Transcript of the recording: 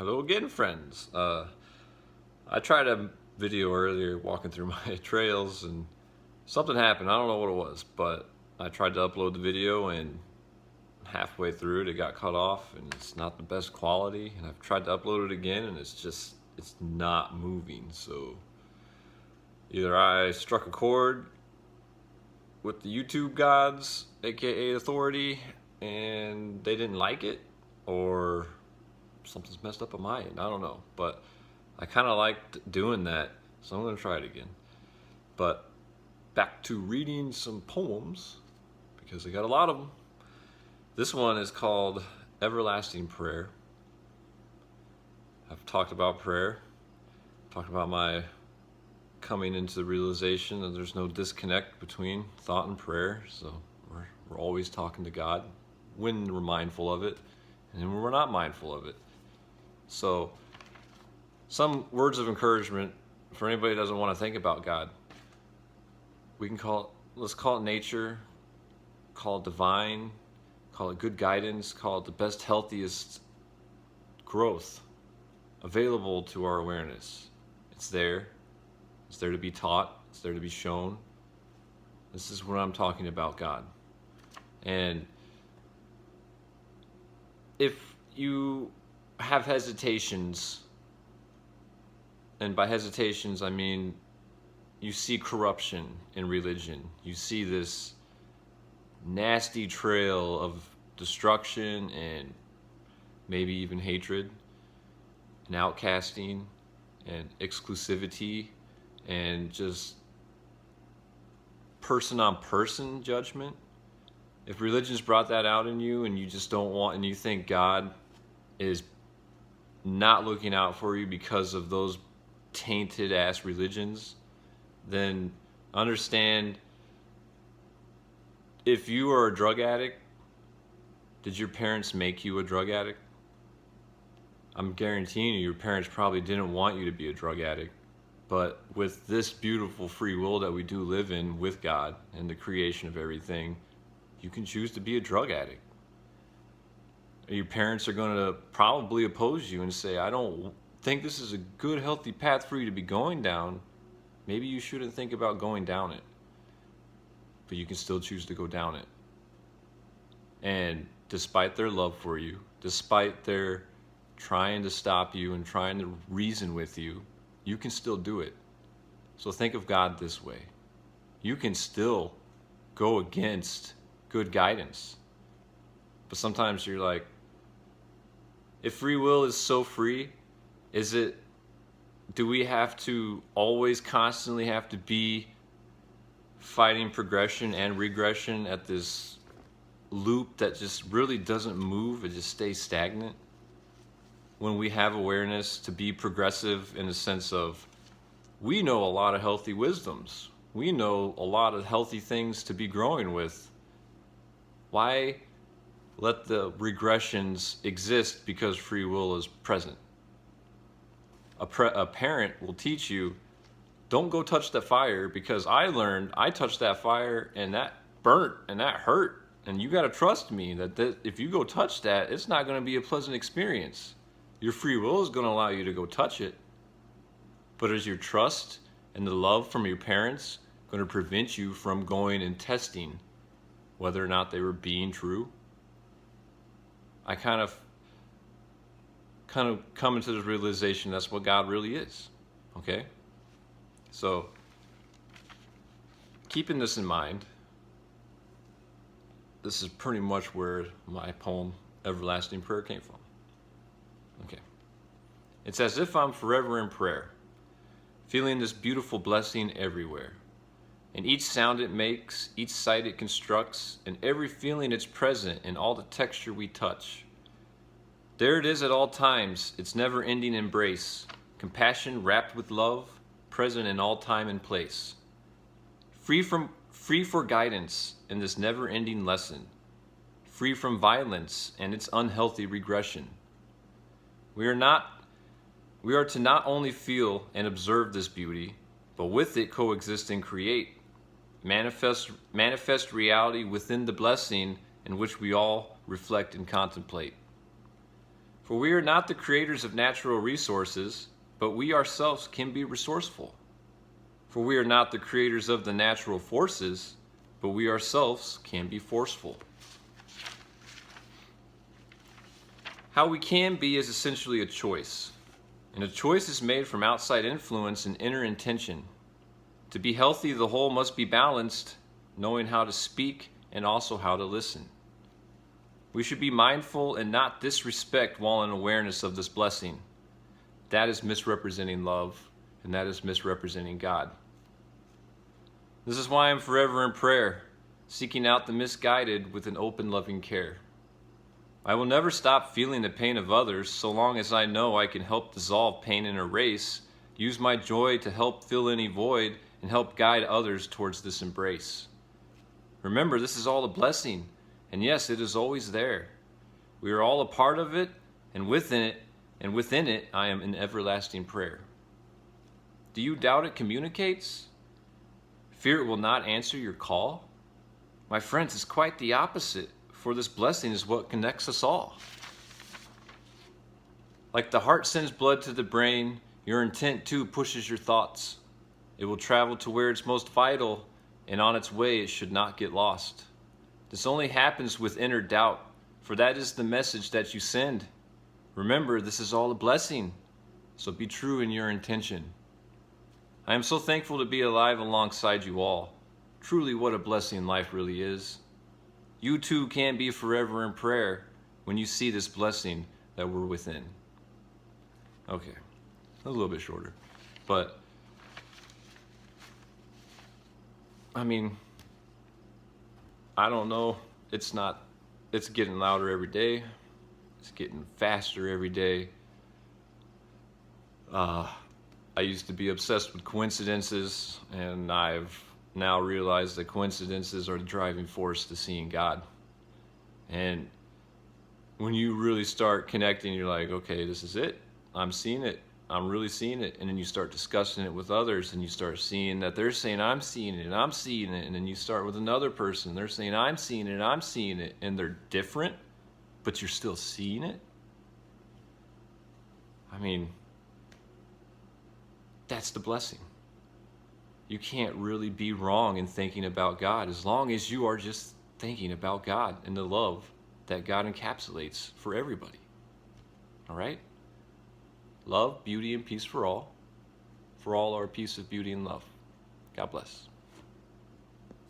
Hello again, friends. I tried a video earlier walking through my trails and something happened. I don't know what it was, but I tried to upload the video and halfway through it got cut off and it's not the best quality. And I've tried to upload it again and it's not moving. So either I struck a chord with the YouTube gods, aka authority, and they didn't like it, or something's messed up on my end. I don't know, but I kind of liked doing that, so I'm going to try it again. But back to reading some poems, because I got a lot of them. This one is called Everlasting Prayer. I've talked about prayer, talked about my coming into the realization that there's no disconnect between thought and prayer, so we're always talking to God when we're mindful of it, and when we're not mindful of it. So, some words of encouragement for anybody who doesn't want to think about God. Let's call it nature, call it divine, call it good guidance, call it the best, healthiest growth available to our awareness. It's there to be taught, it's there to be shown. This is what I'm talking about, God. And if you have hesitations, and by hesitations I mean you see corruption in religion, you see this nasty trail of destruction and maybe even hatred and outcasting and exclusivity and just person on person judgment. If religion's brought that out in you and you just don't want, and you think God is not looking out for you because of those tainted ass religions, then understand, if you are a drug addict, did your parents make you a drug addict? I'm guaranteeing you, your parents probably didn't want you to be a drug addict. But with this beautiful free will that we do live in with God and the creation of everything, you can choose to be a drug addict. Your parents are going to probably oppose you and say, I don't think this is a good, healthy path for you to be going down. Maybe you shouldn't think about going down it. But you can still choose to go down it. And despite their love for you, despite their trying to stop you and trying to reason with you, you can still do it. So think of God this way. You can still go against good guidance. But sometimes you're like, if free will is so free, do we have to always constantly have to be fighting progression and regression at this loop that just really doesn't move, it just stays stagnant? When we have awareness to be progressive in the sense of, we know a lot of healthy wisdoms, we know a lot of healthy things to be growing with. Why let the regressions exist because free will is present? A parent will teach you, don't go touch that fire, because I learned I touched that fire and that burnt and that hurt, and you got to trust me that if you go touch that, it's not going to be a pleasant experience. Your free will is going to allow you to go touch it, but is your trust and the love from your parents going to prevent you from going and testing whether or not they were being true? I kind of come into this realization that's what God really is. Okay? So, keeping this in mind, this is pretty much where my poem Everlasting Prayer came from. Okay. It's as if I'm forever in prayer, feeling this beautiful blessing everywhere. In each sound it makes, each sight it constructs, and every feeling it's present in all the texture we touch. There it is at all times, its never-ending embrace, compassion wrapped with love, present in all time and place. Free for guidance in this never-ending lesson, free from violence and its unhealthy regression. We are to not only feel and observe this beauty, but with it coexist and create, manifest reality within the blessing in which we all reflect and contemplate. For we are not the creators of natural resources, but we ourselves can be resourceful. For we are not the creators of the natural forces, but we ourselves can be forceful. How we can be is essentially a choice. And a choice is made from outside influence and inner intention. To be healthy, the whole must be balanced, knowing how to speak and also how to listen. We should be mindful and not disrespect while in awareness of this blessing. That is misrepresenting love, and that is misrepresenting God. This is why I'm forever in prayer, seeking out the misguided with an open, loving care. I will never stop feeling the pain of others so long as I know I can help dissolve pain and erase, use my joy to help fill any void, and help guide others towards this embrace. Remember, this is all a blessing, and yes, it is always there. We are all a part of it, and within it, I am in everlasting prayer. Do you doubt it communicates? Fear it will not answer your call? My friends, it's quite the opposite, for this blessing is what connects us all. Like the heart sends blood to the brain, your intent too pushes your thoughts. It will travel to where it's most vital, and on its way it should not get lost. This only happens with inner doubt, for that is the message that you send. Remember, this is all a blessing, so be true in your intention. I am so thankful to be alive alongside you all. Truly, what a blessing life really is. You too can be forever in prayer when you see this blessing that we're within. Okay, a little bit shorter, but I mean, I don't know. It's getting louder every day. It's getting faster every day. I used to be obsessed with coincidences, and I've now realized that coincidences are the driving force to seeing God. And when you really start connecting, you're like, okay, this is it. I'm seeing it. I'm really seeing it. And then you start discussing it with others, and you start seeing that they're saying, I'm seeing it, and I'm seeing it. And then you start with another person. They're saying, I'm seeing it, and I'm seeing it. And they're different, but you're still seeing it. I mean, that's the blessing. You can't really be wrong in thinking about God as long as you are just thinking about God and the love that God encapsulates for everybody. All right? Love, beauty, and peace for all. For all our peace of beauty and love. God bless.